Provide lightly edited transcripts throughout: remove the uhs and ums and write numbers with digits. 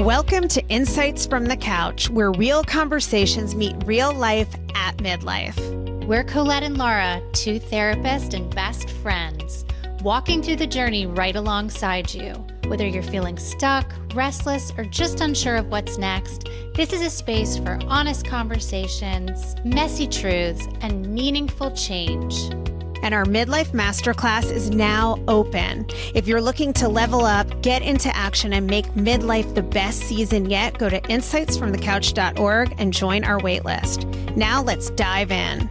Welcome to Insights from the Couch, where real conversations meet real life at midlife. We're Colette and Laura, two therapists and best friends, walking through the journey right alongside you. Whether you're feeling stuck, restless, or just unsure of what's next, this is a space for honest conversations, messy truths, and meaningful change. And our Midlife Masterclass is now open. If you're looking to level up, get into action, and make midlife the best season yet, go to insightsfromthecouch.org and join our waitlist. Now let's dive in.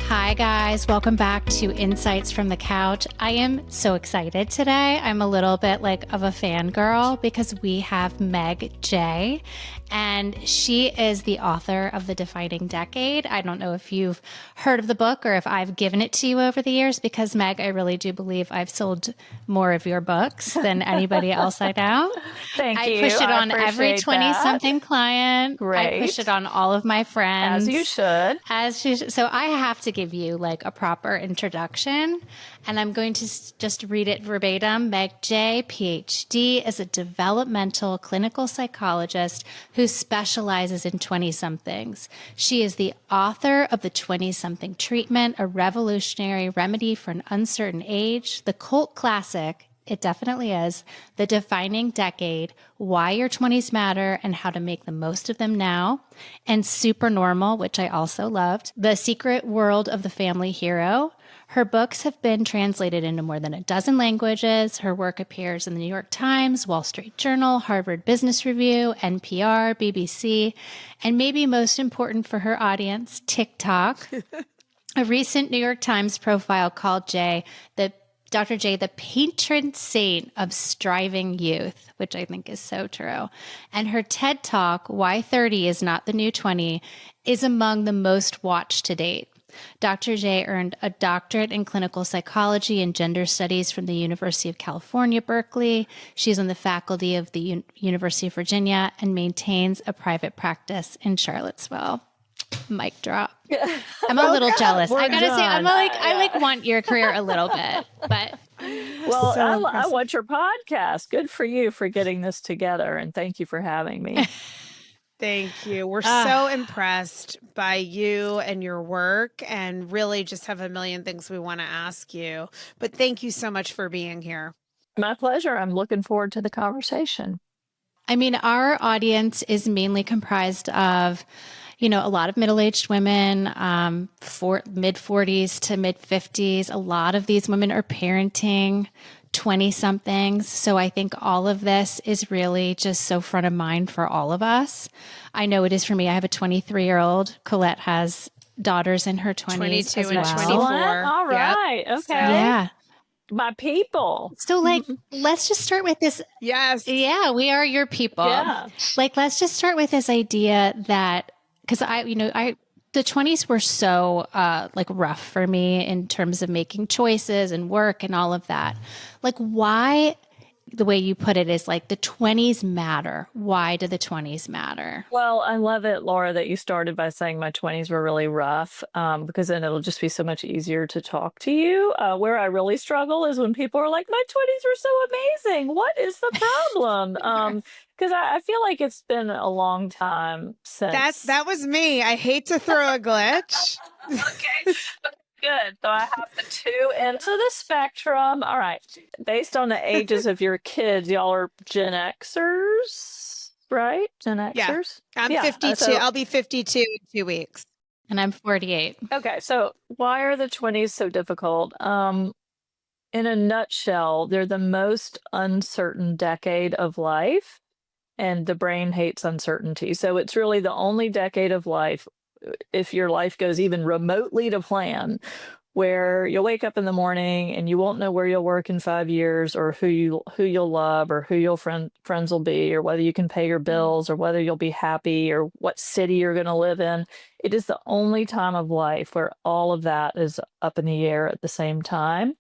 Hi guys, welcome back to Insights from the Couch. I am so excited today. I'm a little bit like of a fangirl because we have Meg Jay, and she is the author of The Defining Decade. I don't know if you've heard of the book or if I've given it to you over the years, because Meg, I really do believe I've sold more of your books than anybody else I know. Thank you. I push it on every 20-something client. Great. I push it on all of my friends. As you should. So I have to give you like a proper introduction, and I'm going to just read it verbatim. Meg Jay, PhD, is a developmental clinical psychologist who specializes in 20-somethings. She is the author of the 20-something treatment, a revolutionary remedy for an uncertain age, the cult classic, it definitely is, The Defining Decade, Why Your 20s Matter and How to Make the Most of Them Now, and Super Normal, which I also loved, The Secret World of the Family Hero. Her books have been translated into more than a dozen languages. Her work appears in the New York Times, Wall Street Journal, Harvard Business Review, NPR, BBC, and maybe most important for her audience, TikTok. A recent New York Times profile called Dr. Jay, the patron saint of striving youth, which I think is so true. And her TED Talk, Why 30 is Not the New 20, is among the most watched to date. Dr. Jay earned a doctorate in clinical psychology and gender studies from the University of California, Berkeley. She's on the faculty of the University of Virginia and maintains a private practice in Charlottesville. Mic drop. I'm a little jealous. I gotta say, I want your career a little bit, but well, So I want your podcast. Good for you for getting this together, and thank you for having me. Thank you. We're so impressed by you and your work, and really just have a million things we want to ask you. But thank you so much for being here. My pleasure. I'm looking forward to the conversation. I mean, our audience is mainly comprised of, a lot of middle-aged women, mid-40s to mid-50s. A lot of these women are parenting 20-somethings. So I think all of this is really just so front of mind for all of us. I know it is for me. I have a 23-year-old. Colette has daughters in her 20s 22 as and well. 24. All right. Yep. Okay. Yeah. My people. So let's just start with this. Yes. Yeah, we are your people. Yeah. Let's just start with this idea that, because the 20s were so rough for me in terms of making choices and work and all of that. Why, the way you put it is the 20s matter. Why do the 20s matter? Well, I love it, Laura, that you started by saying my 20s were really rough, because then it'll just be so much easier to talk to you. Where I really struggle is when people are like, my 20s were so amazing. What is the problem? Because I feel like it's been a long time since. That was me. I hate to throw a glitch. Okay. Good. So I have the two ends of the spectrum. All right. Based on the ages of your kids, y'all are Gen Xers, right? Gen Xers? I'm 52. I'll be 52 in 2 weeks. And I'm 48. Okay. So why are the 20s so difficult? In a nutshell, they're the most uncertain decade of life, and the brain hates uncertainty. So it's really the only decade of life, if your life goes even remotely to plan, where you'll wake up in the morning and you won't know where you'll work in 5 years, or who you'll love, or who your friends will be, or whether you can pay your bills, or whether you'll be happy, or what city you're going to live in. It is the only time of life where all of that is up in the air at the same time.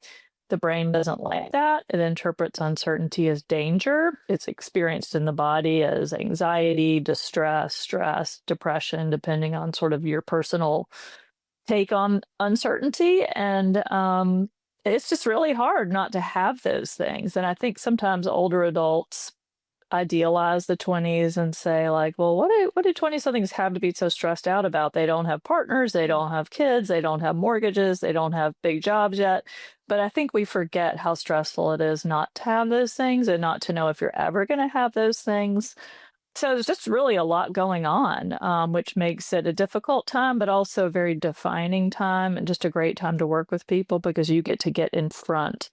The brain doesn't like that. It interprets uncertainty as danger. It's experienced in the body as anxiety, distress, stress, depression, depending on sort of your personal take on uncertainty. And it's just really hard not to have those things. And I think sometimes older adults idealize the 20s and say like, well, what do 20 somethings have to be so stressed out about? They don't have partners, they don't have kids, they don't have mortgages, they don't have big jobs yet. But I think we forget how stressful it is not to have those things and not to know if you're ever going to have those things. So there's just really a lot going on, which makes it a difficult time, but also a very defining time and just a great time to work with people because you get in front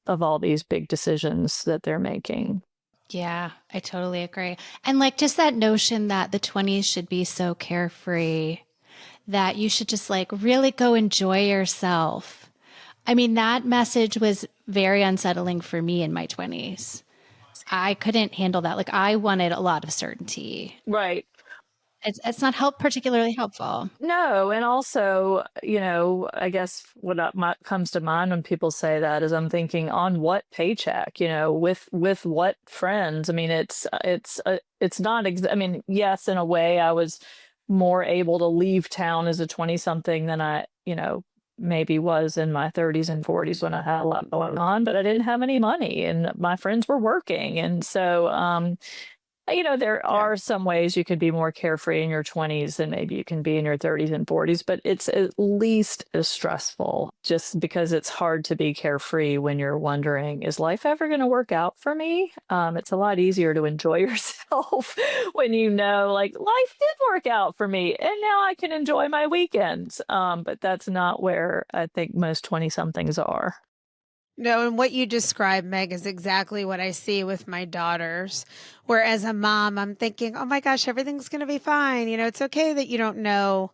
of all these big decisions that they're making. Yeah, I totally agree. And like just that notion that the 20s should be so carefree, that you should just like really go enjoy yourself. I mean, that message was very unsettling for me in my 20s. I couldn't handle that. Like, I wanted a lot of certainty. Right. It's not particularly helpful. No, and also, I guess comes to mind when people say that is I'm thinking on what paycheck, with what friends. I mean, it's not. I mean, yes, in a way, I was more able to leave town as a 20 something than I, maybe was in my 30s and 40s when I had a lot going on, but I didn't have any money, and my friends were working, and so there are some ways you could be more carefree in your 20s than maybe you can be in your 30s and 40s, but it's at least as stressful just because it's hard to be carefree when you're wondering, is life ever going to work out for me? It's a lot easier to enjoy yourself when you know, like, life did work out for me and now I can enjoy my weekends. But that's not where I think most 20 somethings are. No, and what you described, Meg, is exactly what I see with my daughters. Where as a mom, I'm thinking, oh my gosh, everything's going to be fine. It's okay that you don't know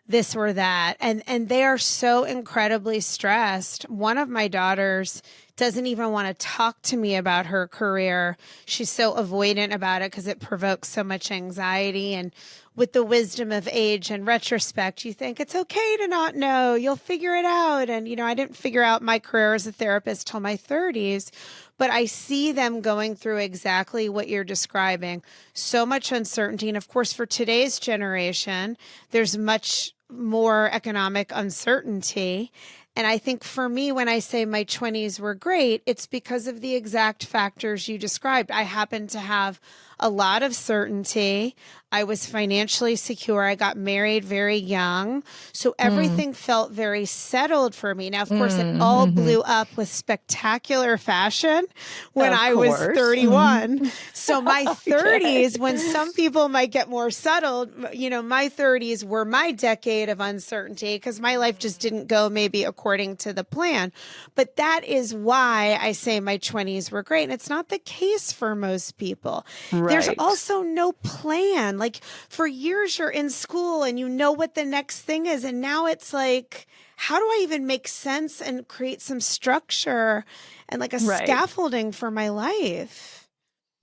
this or that. And they are so incredibly stressed. One of my daughters doesn't even want to talk to me about her career. She's so avoidant about it because it provokes so much anxiety. And with the wisdom of age and retrospect, you think it's okay to not know. You'll figure it out. And, I didn't figure out my career as a therapist till my 30s, but I see them going through exactly what you're describing. So much uncertainty. And of course, for today's generation, there's much more economic uncertainty. And I think for me, when I say my 20s were great, it's because of the exact factors you described. I happened to have a lot of certainty. I was financially secure. I got married very young. So everything felt very settled for me. Now, of course, it all blew up with spectacular fashion when Of I was course. 31. So my 30s, when some people might get more settled, my 30s were my decade of uncertainty because my life just didn't go maybe according to the plan. But that is why I say my 20s were great. And it's not the case for most people. There's Right. also no plan. Like for years you're in school and you know what the next thing is. And now it's like, how do I even make sense and create some structure and like a Right. scaffolding for my life?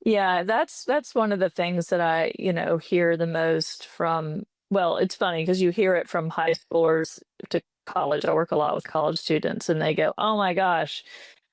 Yeah, that's one of the things that I, hear the most from, well, it's funny because you hear it from high schoolers to college. I work a lot with college students and they go, "Oh my gosh,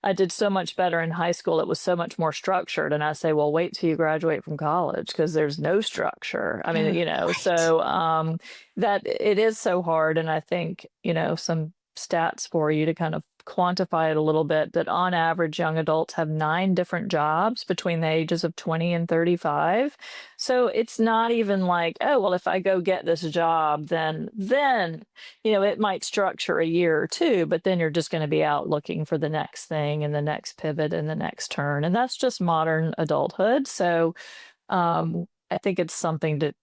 I did so much better in high school. It was so much more structured." And I say, "Well, wait till you graduate from college because there's no structure." I mean, Right. so that it is so hard. And I think, some stats for you to kind of quantify it a little bit that on average, young adults have 9 different jobs between the ages of 20 and 35. So it's not even like, oh, well, if I go get this job, then it might structure a year or two, but then you're just going to be out looking for the next thing and the next pivot and the next turn. And that's just modern adulthood. So I think it's something to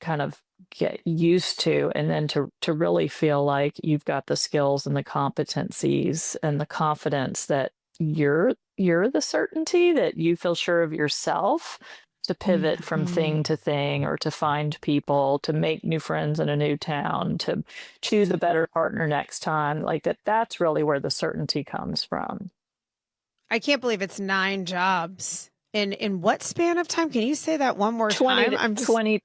kind of get used to, and then to really feel like you've got the skills and the competencies and the confidence that you're the certainty, that you feel sure of yourself to pivot from thing to thing, or to find people, to make new friends in a new town, to choose a better partner next time. Like that's really where the certainty comes from. I can't believe it's 9 jobs. In what span of time? Can you say that one more 20 time? to I'm just 20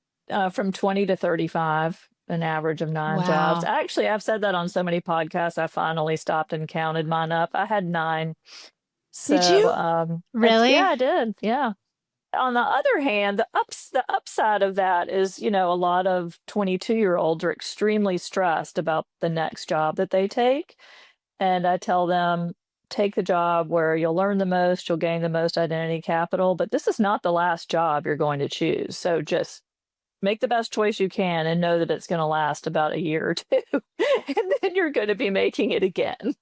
From 20 to 35, an average of 9 jobs. Wow. Actually, I've said that on so many podcasts. I finally stopped and counted mine up. I had 9. Did So, you? yeah, Really? I did. Yeah. On the other hand, the upside of that is, a lot of 22-year-olds are extremely stressed about the next job that they take. And I tell them, take the job where you'll learn the most, you'll gain the most identity capital, but this is not the last job you're going to choose. So just make the best choice you can and know that it's going to last about a year or two, and then you're going to be making it again.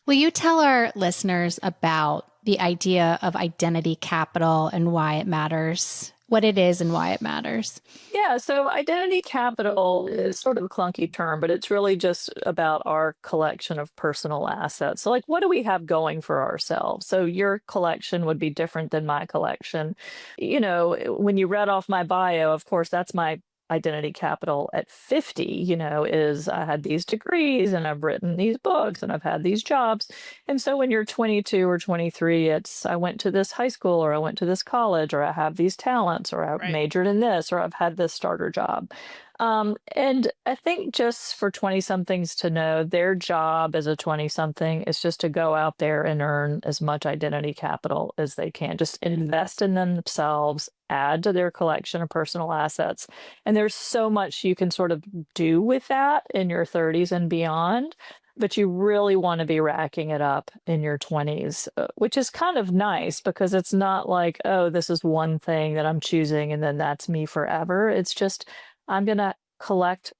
Will you tell our listeners about the idea of identity capital and why it matters, what it is and why it matters? Yeah, so identity capital is sort of a clunky term, but it's really just about our collection of personal assets. So, like, what do we have going for ourselves? So, your collection would be different than my collection. When you read off my bio, of course, that's my identity capital at 50, is I had these degrees and I've written these books and I've had these jobs. And so when you're 22 or 23, it's I went to this high school or I went to this college or I have these talents or I majored in this or I've had this starter job. And I think just for 20 somethings to know their job as a 20 something is just to go out there and earn as much identity capital as they can, just invest in themselves, add to their collection of personal assets. And there's so much you can sort of do with that in your 30s and beyond. But you really want to be racking it up in your 20s, which is kind of nice because it's not like, oh, this is one thing that I'm choosing and then that's me forever. It's just, I'm going to collect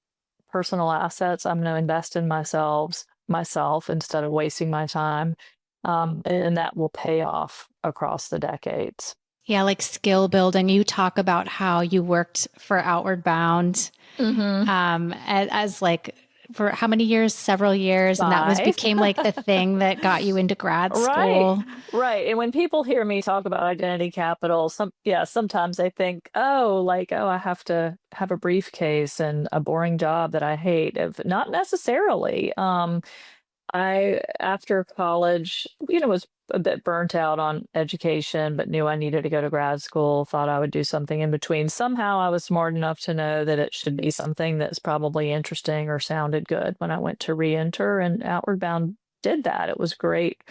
personal assets. I'm going to invest in myself instead of wasting my time. And that will pay off across the decades. Yeah, like skill building. You talk about how you worked for Outward Bound as like for how many years? Several years. 5. And that became like the thing that got you into grad school. Right. And when people hear me talk about identity capital, sometimes they think, I have to have a briefcase and a boring job that I hate. Not necessarily. I, after college, was a bit burnt out on education, but knew I needed to go to grad school, thought I would do something in between. Somehow I was smart enough to know that it should be something that's probably interesting or sounded good when I went to re-enter, and Outward Bound did that. It was great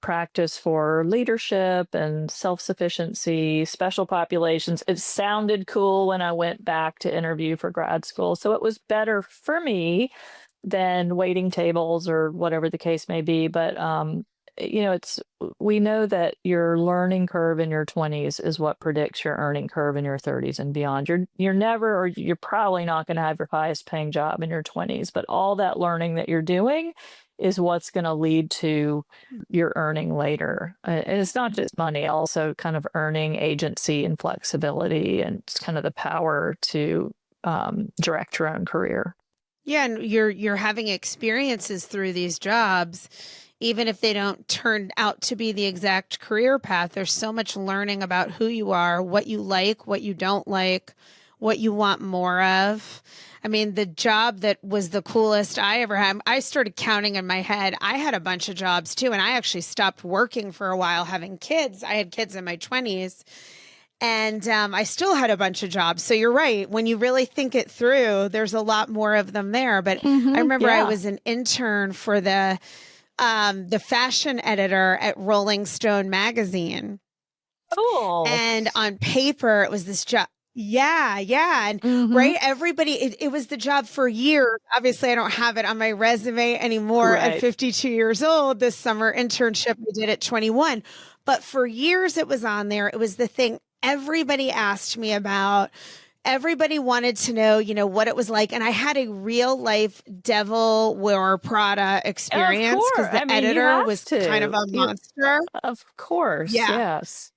practice for leadership and self-sufficiency, special populations. It sounded cool when I went back to interview for grad school. So it was better for me than waiting tables or whatever the case may be. But we know that your learning curve in your 20s is what predicts your earning curve in your 30s and beyond. You're probably not going to have your highest paying job in your 20s, but all that learning that you're doing is what's going to lead to your earning later. And it's not just money, also kind of earning agency and flexibility and kind of the power to direct your own career. Yeah, and you're having experiences through these jobs, even if they don't turn out to be the exact career path. There's so much learning about who you are, what you like, what you don't like, what you want more of. I mean, the job that was the coolest I ever had, I started counting in my head. I had a bunch of jobs too, and I actually stopped working for a while having kids. I had kids in my 20s. And I still had a bunch of jobs. So you're right. When you really think it through, there's a lot more of them there. But I remember I was an intern for the fashion editor at Rolling Stone magazine. Cool. And on paper, it was this job. Yeah. And right. Everybody, it was the job for years. Obviously, I don't have it on my resume anymore at 52 years old. This summer internship I did at 21. But for years it was on there. It was the thing everybody asked me about. Everybody wanted to know, what it was like. And I had a real life Devil Wear Prada experience because the editor was kind of a monster. Of course. Yeah. Yes.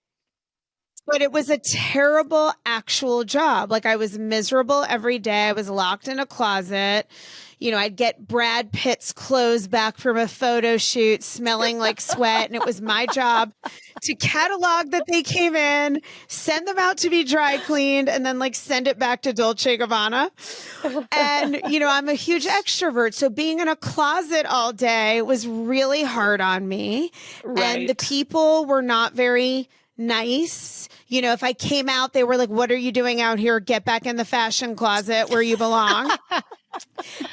But it was a terrible actual job. Like I was miserable every day. I was locked in a closet. I'd get Brad Pitt's clothes back from a photo shoot smelling like sweat. And it was my job to catalog that they came in, send them out to be dry cleaned, and then send it back to Dolce & Gabbana. And, I'm a huge extrovert. So being in a closet all day was really hard on me. Right. And the people were not very nice. If I came out, they were like, "What are you doing out here? Get back in the fashion closet where you belong."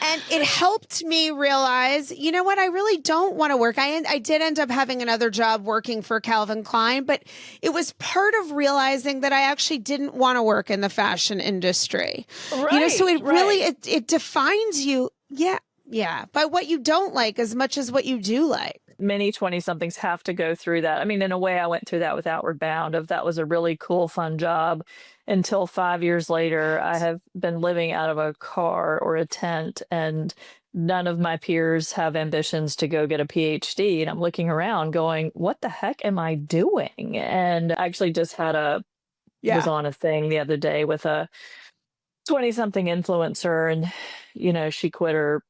And it helped me realize, what? I really don't want to work. I did end up having another job working for Calvin Klein, but it was part of realizing that I actually didn't want to work in the fashion industry. Right, so it really, it defines you. Yeah. Yeah, by what you don't like as much as what you do like. Many 20 somethings have to go through that. I mean, in a way, I went through that with Outward Bound, of that was a really cool, fun job until 5 years later, I have been living out of a car or a tent, and none of my peers have ambitions to go get a PhD. And I'm looking around going, what the heck am I doing? And I actually just was Yeah. on a thing the other day with a 20 something influencer, and, she quit her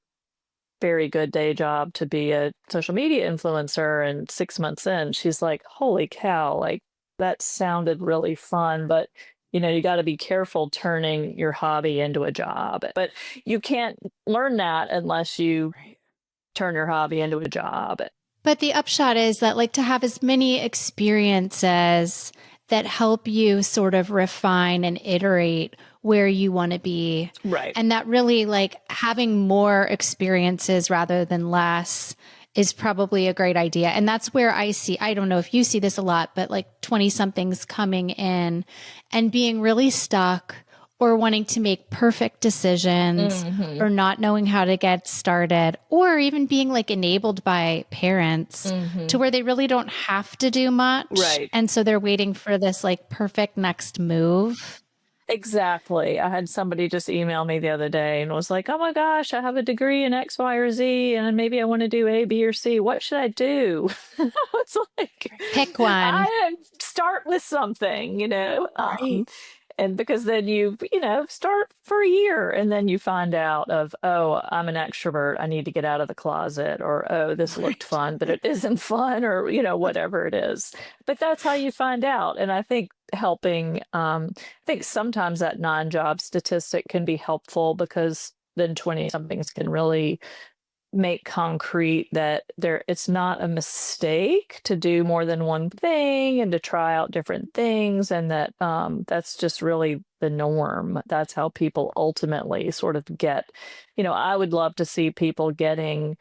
very good day job to be a social media influencer. And 6 months in, she's like, holy cow, like that sounded really fun, but you got to be careful turning your hobby into a job. But you can't learn that unless you turn your hobby into a job. But the upshot is that, like, to have as many experiences that help you sort of refine and iterate where you want to be. Right. And that really, like, having more experiences rather than less is probably a great idea. And that's where I don't know if you see this a lot, but like 20 somethings coming in and being really stuck or wanting to make perfect decisions or not knowing how to get started, or even being like enabled by parents to where they really don't have to do much. Right. And so they're waiting for this like perfect next move. Exactly. I had somebody just email me the other day and was like, oh my gosh, I have a degree in X, Y, or Z, and maybe I want to do A, B, or C. What should I do? It's like, Pick one. I start with something, Right. and because then start for a year, and then you find out of, oh, I'm an extrovert, I need to get out of the closet, or, oh, this looked fun, but it isn't fun, or, whatever it is. But that's how you find out. And I think I think sometimes that non-job statistic can be helpful, because then 20 somethings can really make concrete that it's not a mistake to do more than one thing and to try out different things, and that that's just really the norm. That's how people ultimately sort of get, I would love to see people getting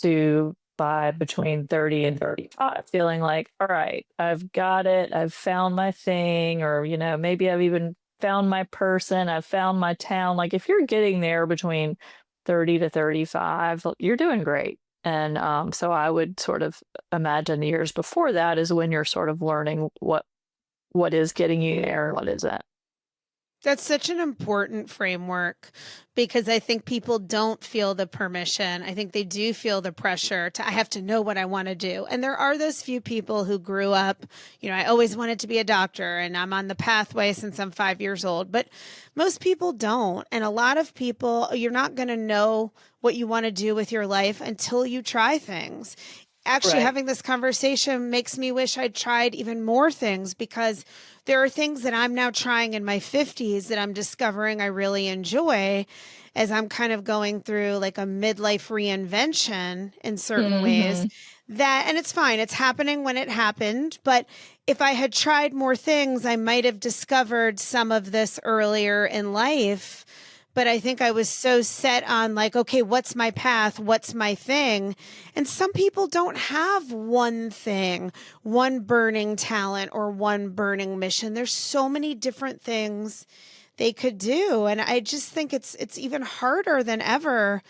to by between 30 and 35 feeling like, all right, I've got it, I've found my thing, or maybe I've even found my person, I've found my town. Like, if you're getting there between 30 to 35, you're doing great. And so I would sort of imagine the years before that is when you're sort of learning what is getting you there and what isn't. That's such an important framework, because I think people don't feel the permission. I think they do feel the pressure I have to know what I want to do. And there are those few people who grew up, I always wanted to be a doctor and I'm on the pathway since I'm 5 years old, but most people don't. And a lot of people, you're not going to know what you want to do with your life until you try things. Actually, Right. having this conversation makes me wish I'd tried even more things, because there are things that I'm now trying in my 50s that I'm discovering I really enjoy, as I'm kind of going through like a midlife reinvention in certain ways. And it's fine. It's happening when it happened. But if I had tried more things, I might have discovered some of this earlier in life. But I think I was so set on like, okay, what's my path? What's my thing? And some people don't have one thing, one burning talent, or one burning mission. There's so many different things they could do. And I just think it's even harder than ever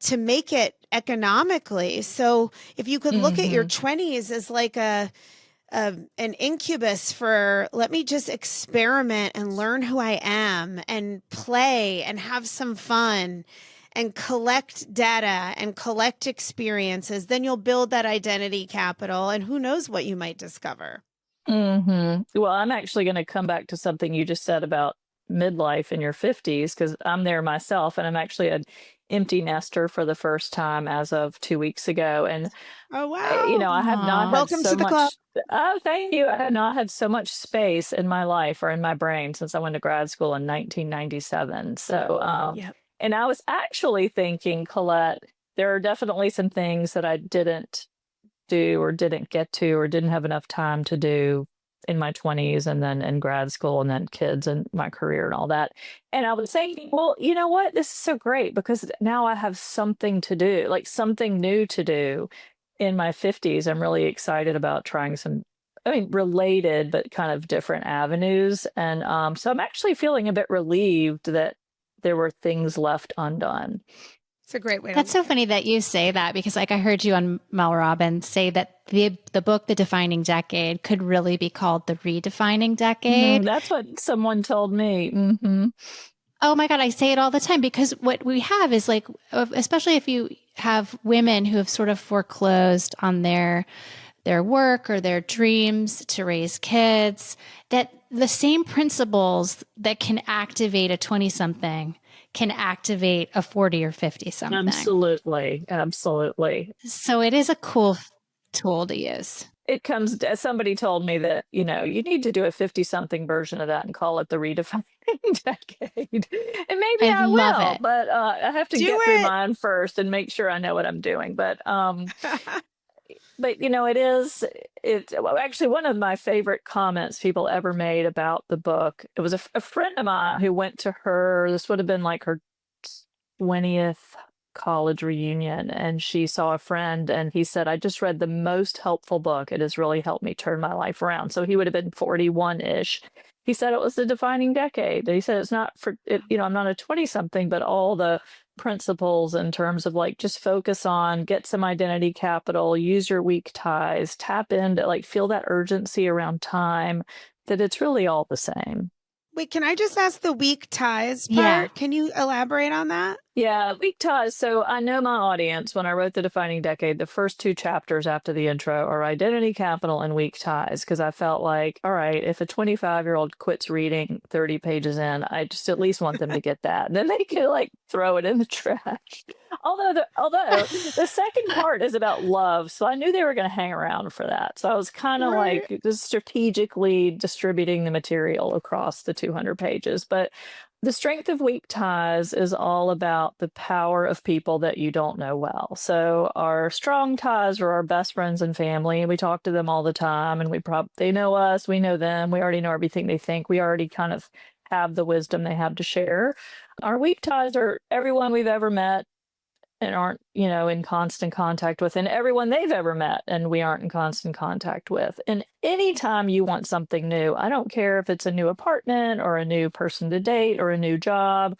to make it economically. So if you could look at your 20s as like an incubus for, let me just experiment and learn who I am and play and have some fun and collect data and collect experiences, then you'll build that identity capital, and who knows what you might discover. Well, I'm actually going to come back to something you just said about midlife in your 50s, because I'm there myself, and I'm actually an empty nester for the first time as of 2 weeks ago. And Oh, wow. I have not had Welcome so to the much. club. Oh, thank you. I have not had so much space in my life or in my brain since I went to grad school in 1997. So, Yep. and I was actually thinking, Colette, there are definitely some things that I didn't do or didn't get to or didn't have enough time to do in my 20s, and then in grad school, and then kids and my career and all that. And I was saying, well, you know what? This is so great, because now I have something to do, like something new to do in my 50s. I'm really excited about trying some, related, but kind of different avenues. And so I'm actually feeling a bit relieved that there were things left undone. It's a great way to That's so funny that you say that, because like I heard you on Mel Robbins say that the book, The Defining Decade, could really be called The Redefining Decade. That's what someone told me. Oh my God, I say it all the time, because what we have is like, especially if you have women who have sort of foreclosed on their work or their dreams to raise kids, that the same principles that can activate a 20 something can activate a 40 or 50 something. Absolutely. Absolutely. So it is a cool tool to use. It comes, somebody told me that, you need to do a 50 something version of that and call it the redefining decade. And maybe I I love will, it. but I have to Do get through it. mine first and make sure I know what I'm doing. But it is, well, actually, one of my favorite comments people ever made about the book, it was a friend of mine who went to this would have been like her 20th college reunion, and she saw a friend, and he said, I just read the most helpful book. It has really helped me turn my life around. So he would have been 41-ish. He said it was the defining decade. He said it's not for it, I'm not a 20 something, but all the principles in terms of like just focus on, get some identity capital, use your weak ties, tap into, like, feel that urgency around time, that it's really all the same. Wait, can I just ask the weak ties Yeah. part? Can you elaborate on that? Yeah, weak ties. So I know my audience. When I wrote The Defining Decade, the first 2 chapters after the intro are identity capital and weak ties, because I felt like, all right, if a 25-year-old quits reading 30 pages in, I just at least want them to get that. Then they can like throw it in the trash. Although the second part is about love, so I knew they were going to hang around for that. So I was kind of Right. like just strategically distributing the material across the 200 pages. But the strength of weak ties is all about the power of people that you don't know well. So our strong ties are our best friends and family. We talk to them all the time, and they know us, we know them. We already know everything they think. We already kind of have the wisdom they have to share. Our weak ties are everyone we've ever met and aren't, in constant contact with, and everyone they've ever met and we aren't in constant contact with. And anytime you want something new, I don't care if it's a new apartment or a new person to date or a new job,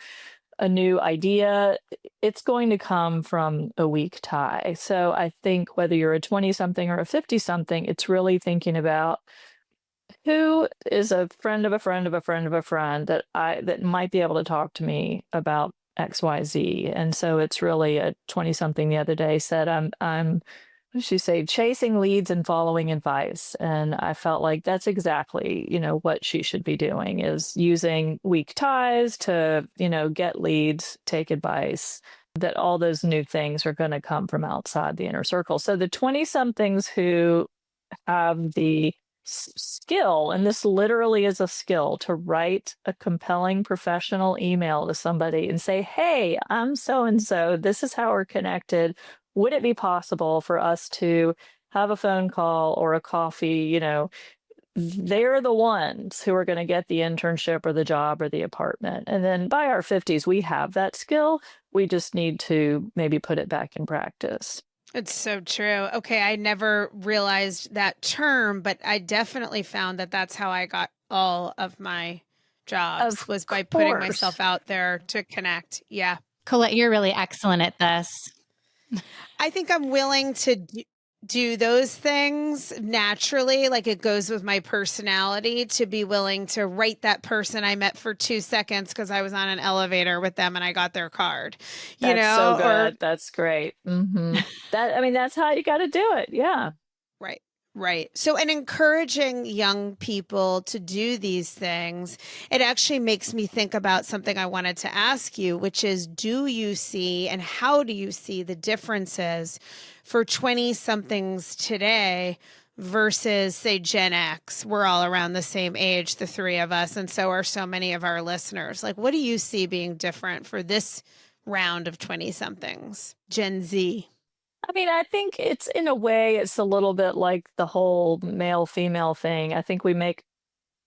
a new idea, it's going to come from a weak tie. So I think whether you're a 20 something or a 50 something, it's really thinking about who is a friend of a friend of a friend of a friend that might be able to talk to me about XYZ. And so it's really a 20 something the other day said, what did she say? Chasing leads and following advice. And I felt like that's exactly, what she should be doing, is using weak ties to, get leads, take advice, that all those new things are going to come from outside the inner circle. So the 20 somethings who have the skill, and this literally is a skill, to write a compelling professional email to somebody and say, hey, I'm so and so, this is how we're connected. Would it be possible for us to have a phone call or a coffee? They're the ones who are going to get the internship or the job or the apartment. And then by our 50s, we have that skill. We just need to maybe put it back in practice. It's so true. Okay, I never realized that term, but I definitely found that that's how I got all of my jobs, was by putting myself out there to connect. Yeah. Colette, you're really excellent at this. I think I'm willing to do those things naturally. Like, it goes with my personality to be willing to write that person I met for 2 seconds because I was on an elevator with them and I got their card. That's so good. That's great. That's how you got to do it. Yeah. Right. Right. So, and encouraging young people to do these things, it actually makes me think about something I wanted to ask you, which is, do you see and how do you see the differences for 20 somethings today versus, say, Gen X? We're all around the same age, the three of us, and so are so many of our listeners. Like, what do you see being different for this round of 20 somethings, Gen Z? I think it's, in a way, it's a little bit like the whole male female thing. I think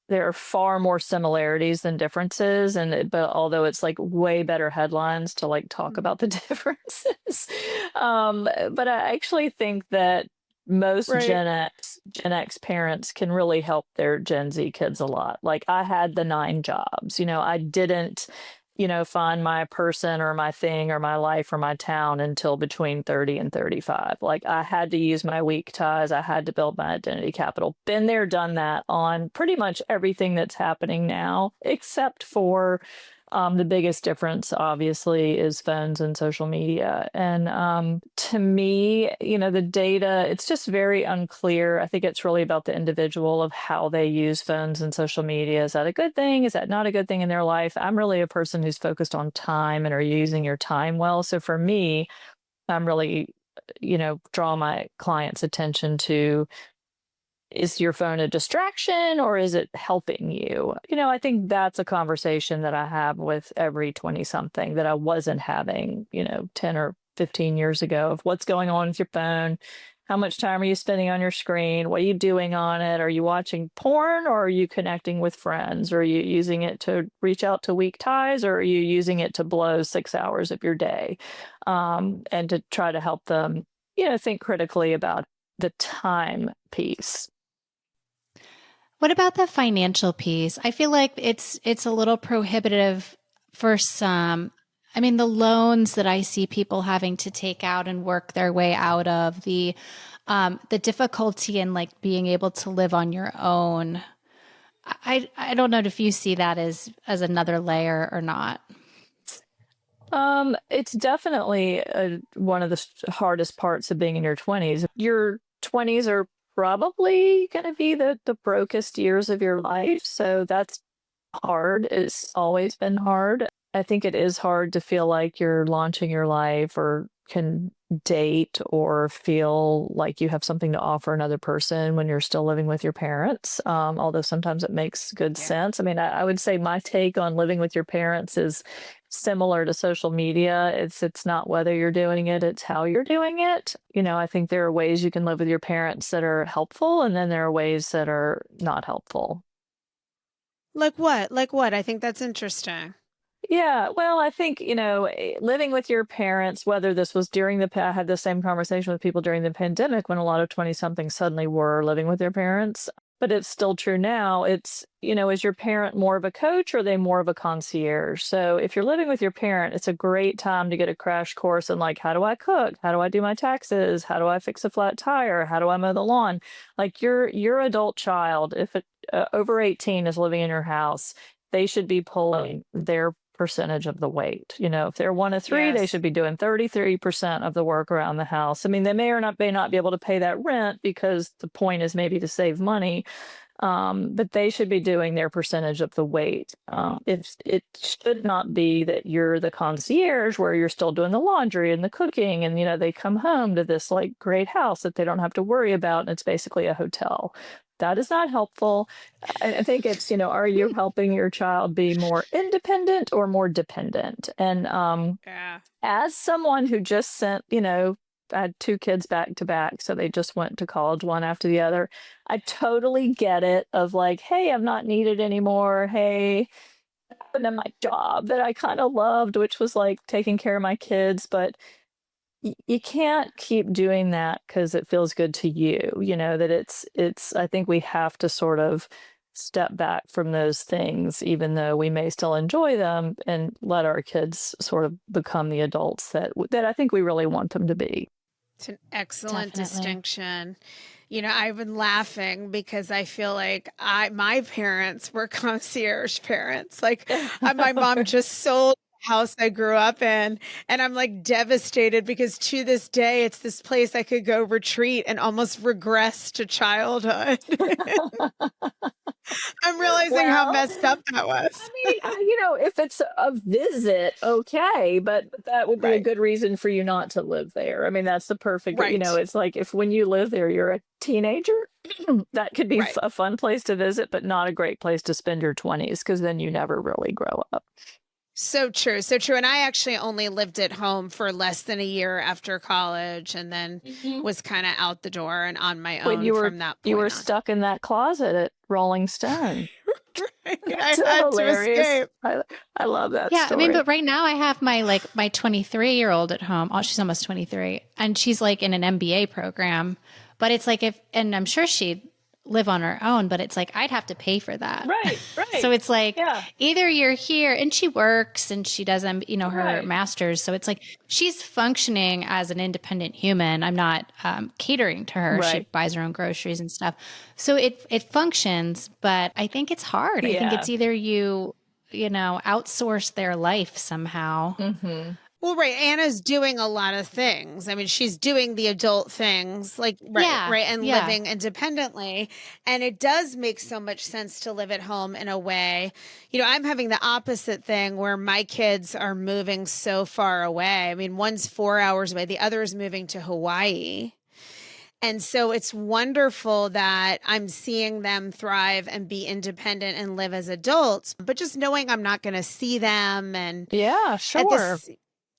there are far more similarities than differences, but although it's like way better headlines to like talk about the differences. But I actually think that most Gen X parents can really help their Gen Z kids a lot. Like, I had the 9 jobs, I didn't, find my person or my thing or my life or my town until between 30 and 35. Like I had to use my weak ties. I had to build my identity capital. Been there, done that on pretty much everything that's happening now, except for the biggest difference, obviously, is phones and social media. And to me, the data, it's just very unclear. I think it's really about the individual of how they use phones and social media. Is that a good thing? Is that not a good thing in their life? I'm really a person who's focused on time and are you using your time well. So for me, I'm really, draw my clients' attention to, is your phone a distraction or is it helping you? I think that's a conversation that I have with every 20 something that I wasn't having, 10 or 15 years ago, of what's going on with your phone. How much time are you spending on your screen? What are you doing on it? Are you watching porn, or are you connecting with friends? Or are you using it to reach out to weak ties, or are you using it to blow 6 hours of your day? And to try to help them, think critically about the time piece. What about the financial piece? I feel like it's a little prohibitive for some. I mean, the loans that I see people having to take out and work their way out of, the difficulty in like being able to live on your own. I don't know if you see that as another layer or not. It's definitely one of the hardest parts of being in your 20s. Your 20s are probably going to be the brokest years of your life. So that's hard. It's always been hard. I think it is hard to feel like you're launching your life or can date or feel like you have something to offer another person when you're still living with your parents. Although sometimes it makes good sense. I mean, I would say my take on living with your parents is similar to social media. It's not whether you're doing it, it's how you're doing it. I think there are ways you can live with your parents that are helpful, and then there are ways that are not helpful. Like what? Like what? I think that's interesting. Yeah, well, I think, living with your parents, whether this was I had the same conversation with people during the pandemic when a lot of 20 somethings suddenly were living with their parents, but it's still true now. It's, is your parent more of a coach or are they more of a concierge? So if you're living with your parent, it's a great time to get a crash course in like, how do I cook? How do I do my taxes? How do I fix a flat tire? How do I mow the lawn? Like your adult child, if it over 18 is living in your house, they should be pulling their percentage of the weight. If they're one of three, they should be doing 33% of the work around the house. I mean, they may not be able to pay that rent because the point is maybe to save money. But they should be doing their percentage of the weight. If it should not be that you're the concierge where you're still doing the laundry and the cooking, and they come home to this like great house that they don't have to worry about, and it's basically a hotel. That is not helpful. I think it's, are you helping your child be more independent or more dependent? And as someone who just sent, I had 2 kids back to back, so they just went to college one after the other. I totally get it of like, hey, I'm not needed anymore. Hey, and then my job that I kind of loved, which was like taking care of my kids, but you can't keep doing that because it feels good to you, that it's, I think we have to sort of step back from those things, even though we may still enjoy them, and let our kids sort of become the adults that I think we really want them to be. It's an excellent Definitely. distinction. I've been laughing because I feel like my parents were concierge parents. Like my mom just sold the house I grew up in, and I'm like devastated because to this day, it's this place I could go retreat and almost regress to childhood. I'm realizing how messed up that was. I mean, if it's a visit, okay, but that would be a good reason for you not to live there. I mean, that's the perfect, it's like if when you live there, you're a teenager, that could be a fun place to visit, but not a great place to spend your 20s, because then you never really grow up. So true. So true. And I actually only lived at home for less than a year after college, and then was kind of out the door and on my own from that point You were on. stuck in that closet at Rolling Stone. I had hilarious. to escape. I love that story. I mean, but right now I have my 23-year-old at home. Oh, she's almost 23, and she's like in an MBA program. But it's like and I'm sure she'd live on her own, but it's like, I'd have to pay for that. Right. So it's like, Yeah. either you're here, and she works and she does, her Right. master's. So it's like, she's functioning as an independent human. I'm not catering to her. She Right. buys her own groceries and stuff. So it functions, but I think it's hard. I think Yeah. it's either you outsource their life somehow. Mm-hmm. Well, right. Anna's doing a lot of things. I mean, she's doing the adult things, like, Yeah, right, and yeah. living independently. And it does make so much sense to live at home in a way. I'm having the opposite thing where my kids are moving so far away. I mean, one's 4 hours away, the other is moving to Hawaii. And so it's wonderful that I'm seeing them thrive and be independent and live as adults, but just knowing I'm not going to see them. And Yeah, at sure. this,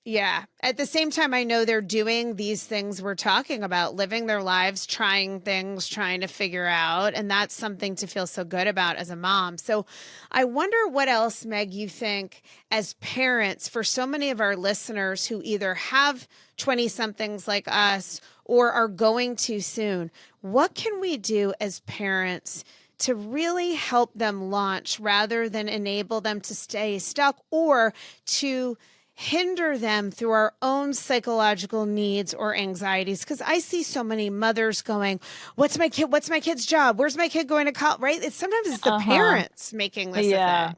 yeah. At the same time, I know they're doing these things we're talking about, living their lives, trying things, trying to figure out. And that's something to feel so good about as a mom. So I wonder what else, Meg, you think as parents, for so many of our listeners who either have 20 somethings like us or are going too soon, what can we do as parents to really help them launch rather than enable them to stay stuck or to hinder them through our own psychological needs or anxieties? Because I see so many mothers going, what's my kid's job? Where's my kid going to college? Right? Sometimes it's the parents making this a Yeah. thing.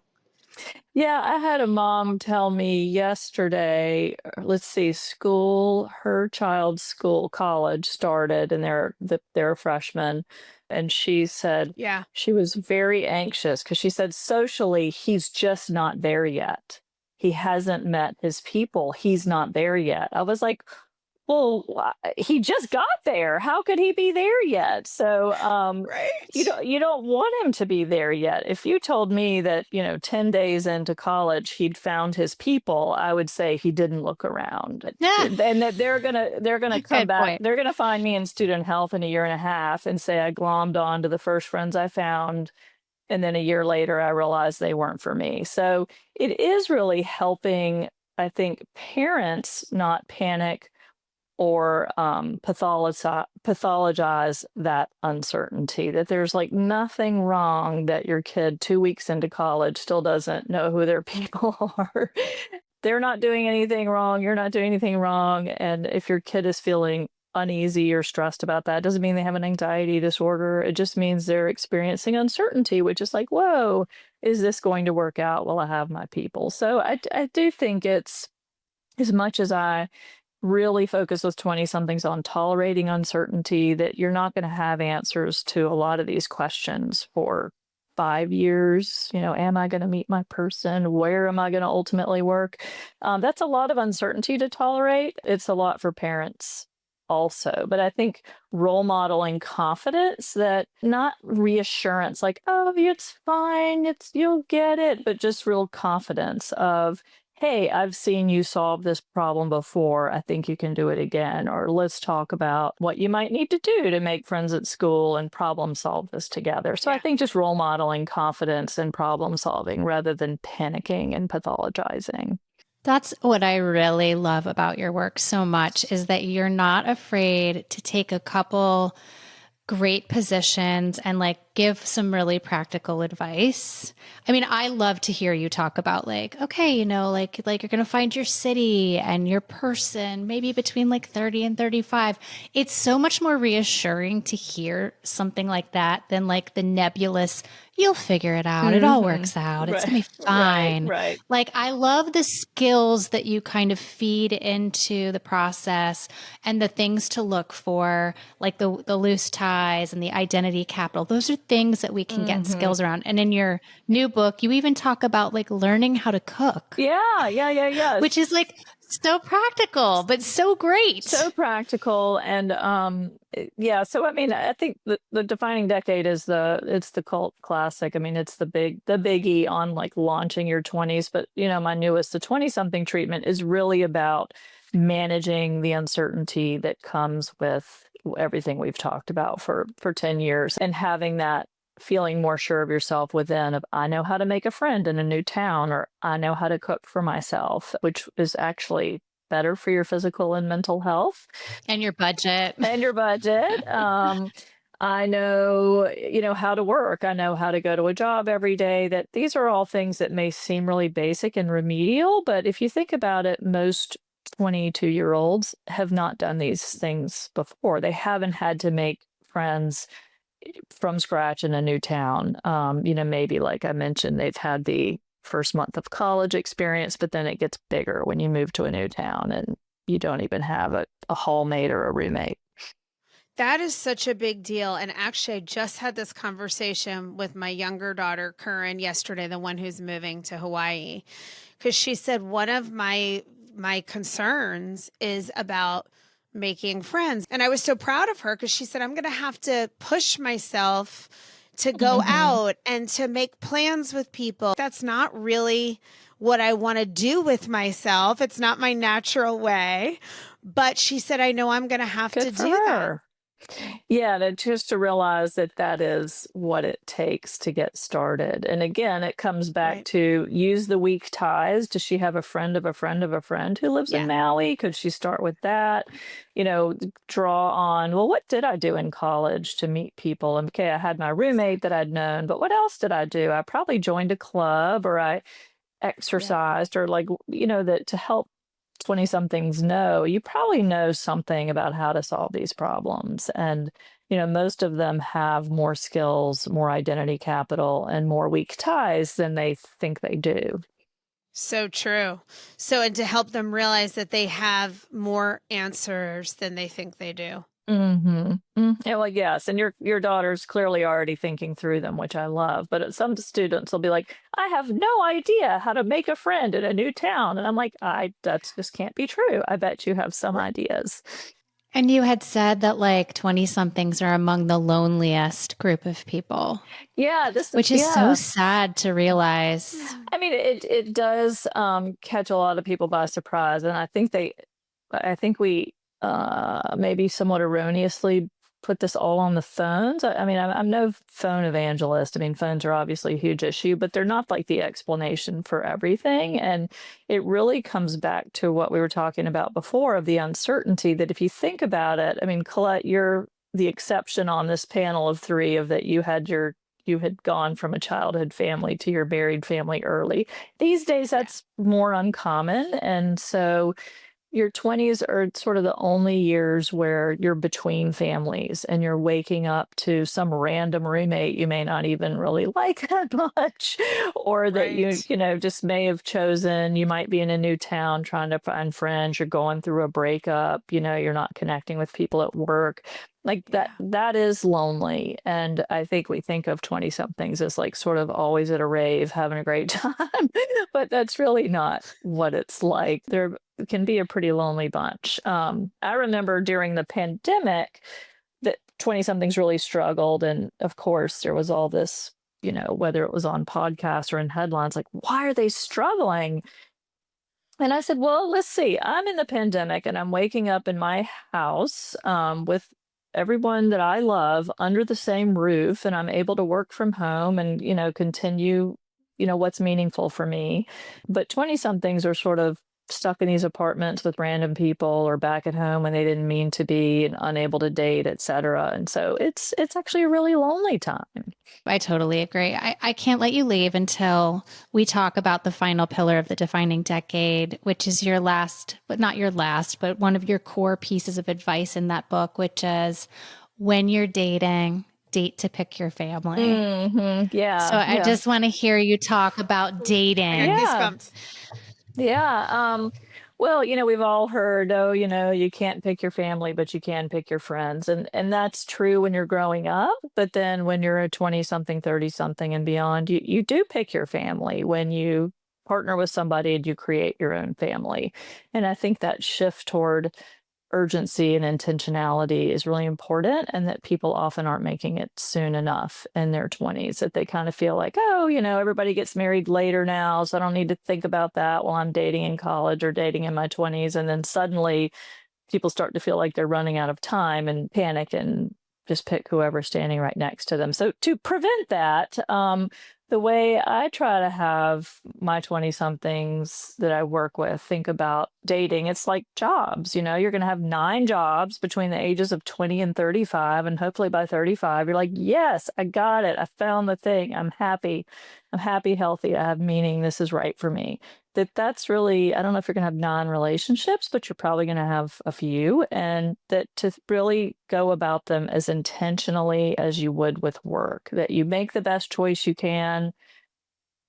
Yeah, I had a mom tell me yesterday, let's see, her child's college started, and they're a freshman. And she said Yeah. she was very anxious because she said socially, he's just not there yet. He hasn't met his people. He's not there yet. I was like, well, he just got there. How could he be there yet? So, Right. you don't want him to be there yet. If you told me that, 10 days into college he'd found his people, I would say he didn't look around. Yeah. And that they're gonna come Good back. point. They're gonna find me in student health in a year and a half and say I glommed on to the first friends I found. And then a year later I realized they weren't for me. So it is really helping, I think, parents not panic or pathologize that uncertainty, that there's like nothing wrong that your kid 2 weeks into college still doesn't know who their people are. They're not doing anything wrong. You're not doing anything wrong. And if your kid is feeling uneasy or stressed about that, doesn't mean they have an anxiety disorder. It just means they're experiencing uncertainty, which is like, whoa, is this going to work out? Will I have my people? So I do think it's, as much as I really focus with 20 somethings on tolerating uncertainty, that you're not going to have answers to a lot of these questions for 5 years. Am I going to meet my person? Where am I going to ultimately work? That's a lot of uncertainty to tolerate. It's a lot for parents also. But I think role modeling confidence, that not reassurance like, oh, it's fine, you'll get it, but just real confidence of, hey, I've seen you solve this problem before. I think you can do it again. Or let's talk about what you might need to do to make friends at school and problem solve this together. So I think just role modeling confidence and problem solving rather than panicking and pathologizing. That's what I really love about your work so much, is that you're not afraid to take a couple great positions and like give some really practical advice. I mean, I love to hear you talk about like, okay, like you're going to find your city and your person maybe between like 30 and 35. It's so much more reassuring to hear something like that than like the nebulous, you'll figure it out. It all works out. It's going to be fine. Right. Like, I love the skills that you kind of feed into the process and the things to look for, like the loose ties and the identity capital. Those are things that we can get skills around. And in your new book, you even talk about like learning how to cook. Yeah. Which is like so practical, but so great. So practical. And yeah, so I mean, I think the defining decade is it's the cult classic. I mean, it's the biggie on like launching your 20s. But my newest, the 20 something treatment, is really about managing the uncertainty that comes with everything we've talked about for 10 years, and having that feeling more sure of yourself within of, I know how to make a friend in a new town, or I know how to cook for myself, which is actually better for your physical and mental health. And your budget. I know, how to work. I know how to go to a job every day. That these are all things that may seem really basic and remedial, but if you think about it, most 22-year-olds have not done these things before. They haven't had to make friends from scratch in a new town. Maybe like I mentioned, they've had the first month of college experience, but then it gets bigger when you move to a new town and you don't even have a hallmate or a roommate. That is such a big deal. And actually, I just had this conversation with my younger daughter, Curran, yesterday, the one who's moving to Hawaii, because she said one of my concerns is about making friends. And I was so proud of her because she said, I'm going to have to push myself to go Hmm. out and to make plans with people. That's not really what I want to do with myself. It's not my natural way. But she said, I know I'm going to have Good to for do that. her. Yeah, just to realize that that is what it takes to get started. And again, it comes back Right. to use the weak ties. Does she have a friend of a friend of a friend who lives in Yeah. Maui? Could she start with that? Draw on, well, what did I do in college to meet people? And okay, I had my roommate that I'd known, but what else did I do? I probably joined a club or I Yep. exercised or like, that to help 20 somethings know, you probably know something about how to solve these problems. And, most of them have more skills, more identity capital, and more weak ties than they think they do. So true. So, and to help them realize that they have more answers than they think they do. Yeah, well, yes, and your daughter's clearly already thinking through them, which I love. But some students will be like, "I have no idea how to make a friend in a new town," and I'm like, "I That's just can't be true. I bet you have some ideas." And you had said that like 20 somethings are among the loneliest group of people, Yeah, which is so yeah. sad to realize. I mean, it does catch a lot of people by surprise, and I think we maybe somewhat erroneously put this all on the phones. I mean, I'm no phone evangelist. I mean, phones are obviously a huge issue, but they're not like the explanation for everything. And it really comes back to what we were talking about before of the uncertainty that if you think about it, I mean, Colette, you're the exception on this panel of three of that you had gone from a childhood family to your married family early. These days, Yeah. that's more uncommon. And so your 20's are sort of the only years where you're between families and you're waking up to some random roommate you may not even really like that much, or that Right. just may have chosen. You might be in a new town trying to find friends, you're going through a breakup, you're not connecting with people at work. Like Yeah. that is lonely. And I think we think of 20 somethings as like sort of always at a rave, having a great time, but that's really not what it's like. There can be a pretty lonely bunch. I remember during the pandemic that 20 somethings really struggled. And of course, there was all this, whether it was on podcasts or in headlines, like, why are they struggling? And I said, well, let's see. I'm in the pandemic and I'm waking up in my house with everyone that I love under the same roof, and I'm able to work from home and, continue, what's meaningful for me. But 20 somethings are sort of stuck in these apartments with random people or back at home when they didn't mean to be and unable to date, et cetera. And so it's actually a really lonely time. I totally agree. I can't let you leave until we talk about the final pillar of the defining decade, which is your last, but not your last, but one of your core pieces of advice in that book, which is when you're dating, date to pick your family. So Yeah. I Yeah. just want to hear you talk about I got dating. Yeah. goosebumps. Yeah. Well, we've all heard, oh, you can't pick your family, but you can pick your friends. And that's true when you're growing up. But then when you're a 20 something, 30 something and beyond, you do pick your family when you partner with somebody and you create your own family. And I think that shift toward urgency and intentionality is really important, and that people often aren't making it soon enough in their 20's, that they kind of feel like, oh, everybody gets married later now, so I don't need to think about that while I'm dating in college or dating in my 20's. And then suddenly people start to feel like they're running out of time and panic and just pick whoever's standing right next to them. So to prevent that, The way I try to have my 20 somethings that I work with think about dating, it's like jobs. You're going to have 9 jobs between the ages of 20 and 35. And hopefully by 35, you're like, yes, I got it. I found the thing. I'm happy. I'm happy, healthy. I have meaning. This is right for me. That's really, I don't know if you're going to have 9 relationships, but you're probably going to have a few. And that to really go about them as intentionally as you would with work, that you make the best choice you can.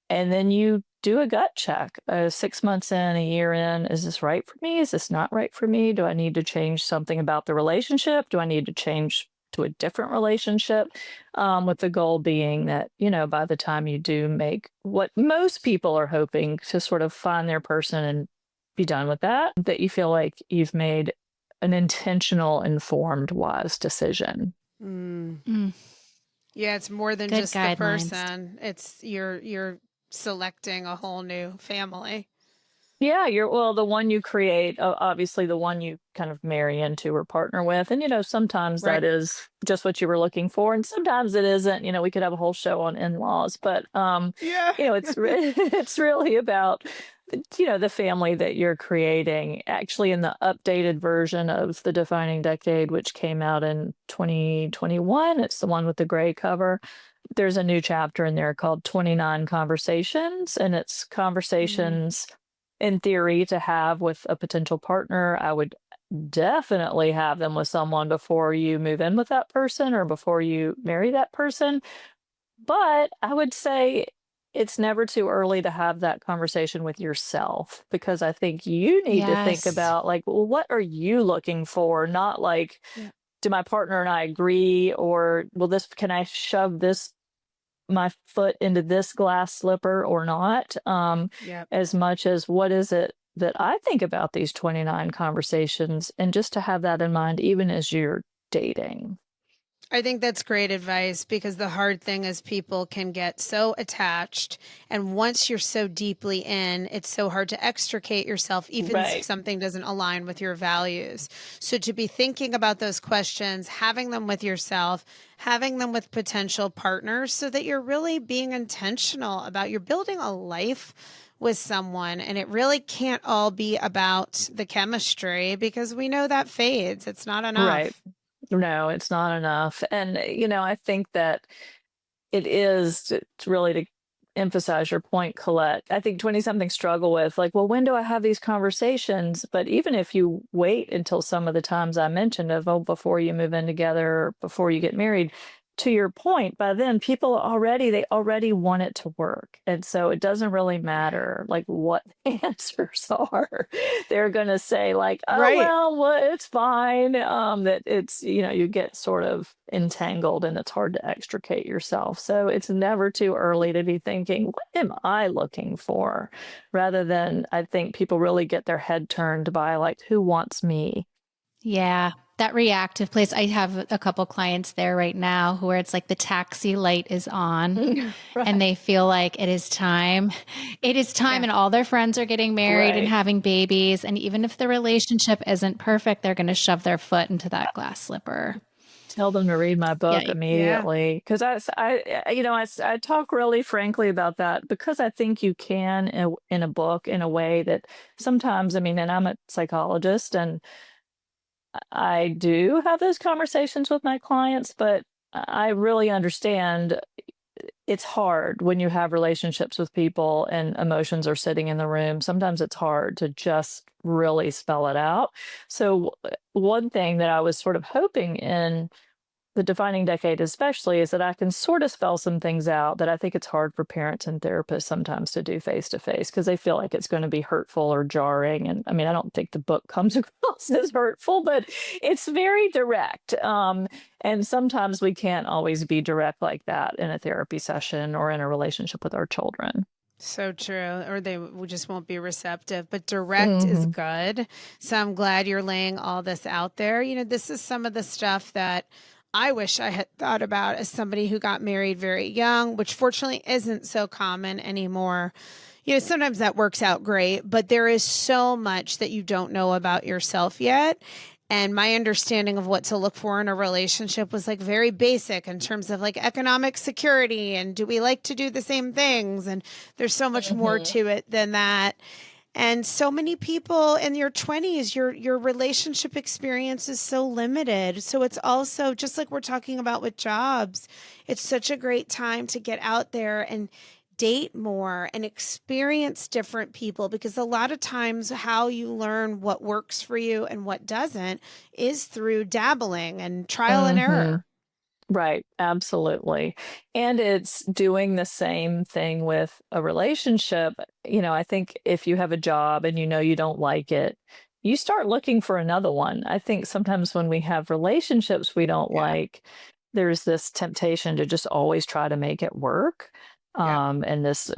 And then you do a gut check, 6 months in, a year in. Is this right for me? Is this not right for me? Do I need to change something about the relationship? Do I need to change to a different relationship? With the goal being that, by the time you do make what most people are hoping to sort of find their person and be done with that you feel like you've made an intentional, informed, wise decision. Mm. Yeah, it's more than Good just the guidelines. person. It's you're selecting a whole new family. Yeah, the one you create, obviously the one you kind of marry into or partner with. And, sometimes Right. that is just what you were looking for. And sometimes it isn't. We could have a whole show on in-laws, but, Yeah. it's really about, the family that you're creating. Actually, in the updated version of the Defining Decade, which came out in 2021, it's the one with the gray cover. There's a new chapter in there called 29 Conversations, and it's conversations in theory to have with a potential partner. I would definitely have them with someone before you move in with that person or before you marry that person. But I would say it's never too early to have that conversation with yourself, because I think you need to think Yes. about, like, well, what are you looking for? Not like, Yeah. do my partner and I agree, or can I shove my foot into this glass slipper or not, Yep. as much as what is it that I think about these 29 conversations, and just to have that in mind even as you're dating. I think that's great advice, because the hard thing is people can get so attached. And once you're so deeply in, it's so hard to extricate yourself, even if Right. something doesn't align with your values. So to be thinking about those questions, having them with yourself, having them with potential partners, so that you're really being intentional about you're building a life with someone. And it really can't all be about the chemistry, because we know that fades. It's not Right. enough. No, it's not enough. And, I think that it is to really to emphasize your point, Colette. I think 20 something struggle with, like, well, when do I have these conversations? But even if you wait until some of the times I mentioned of, before you move in together, or before you get married, to your point, by then they already want it to work. And so it doesn't really matter like what the answers are. They're going to say, like, oh, Right. well, it's fine. That it's, you get sort of entangled and it's hard to extricate yourself. So it's never too early to be thinking, what am I looking for? Rather than, I think people really get their head turned by, like, who wants me? Yeah, that reactive place. I have a couple clients there right now where it's like the taxi light is on Right. and they feel like it is time. It is time, Yeah. and all their friends are getting married and Right. having babies. And even if the relationship isn't perfect, they're going to shove their foot into that glass slipper. Tell them to read my book Yikes. immediately, because I talk really frankly about that, because I think you can in a book, in a way that sometimes, I mean, and I'm a psychologist, and I do have those conversations with my clients, but I really understand it's hard when you have relationships with people and emotions are sitting in the room. Sometimes it's hard to just really spell it out. So, one thing that I was sort of hoping in the defining decade especially is that I can sort of spell some things out that I think it's hard for parents and therapists sometimes to do face to face, because they feel like it's going to be hurtful or jarring. And I mean, I don't think the book comes across as hurtful, but it's very direct. And sometimes we can't always be direct like that in a therapy session or in a relationship with our children. So true. Or they just won't be receptive, but direct is Hmm. good. So I'm glad you're laying all this out there. This is some of the stuff that I wish I had thought about as somebody who got married very young, which fortunately isn't so common anymore. Sometimes that works out great, but there is so much that you don't know about yourself yet. And my understanding of what to look for in a relationship was like very basic in terms of like economic security and do we like to do the same things? And there's so much more to it than that. And so many people in your 20s, your relationship experience is so limited. So it's also just like we're talking about with jobs, it's such a great time to get out there and date more and experience different people, because a lot of times how you learn what works for you and what doesn't is through dabbling and trial and error. Right, absolutely. And it's doing the same thing with a relationship. I think if you have a job and you don't like it, you start looking for another one. I think sometimes when we have relationships we don't Yeah. like, there's this temptation to just always try to make it work. Yeah. And this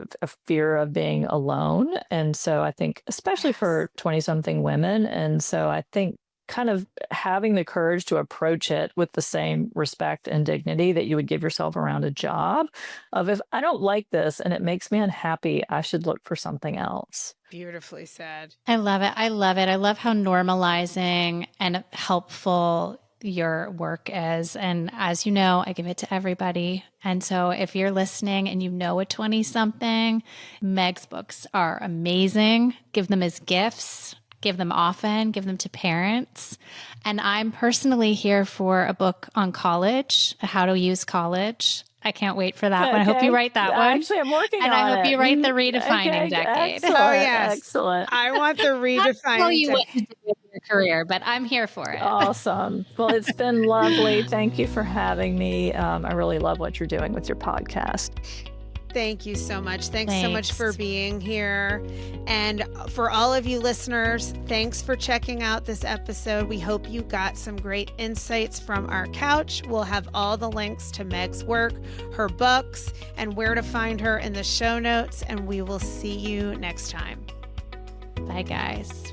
fear of being alone. And so I think, especially for 20 something women, and so I think kind of having the courage to approach it with the same respect and dignity that you would give yourself around a job, of if I don't like this and it makes me unhappy, I should look for something else. Beautifully said. I love it. I love it. I love how normalizing and helpful your work is. And as you know, I give it to everybody. And so if you're listening and you know a 20 something, Meg's books are amazing. Give them as gifts. Give them often, give them to parents. And I'm personally here for a book on college, how to use college. I can't wait for that one. I hope you write that one. Actually, I'm working and on it. I hope you write the redefining Okay, decade. excellent, Oh, yes. excellent. I want the Not to tell you redefining. what to do with your career, but I'm here for it. Awesome. Well, it's been lovely. Thank you for having me. I really love what you're doing with your podcast. Thank you so much. Thanks so much Thanks. for being here. And for all of you listeners, thanks for checking out this episode. We hope you got some great insights from our couch. We'll have all the links to Meg's work, her books, and where to find her in the show notes. And we will see you next time. Bye, guys.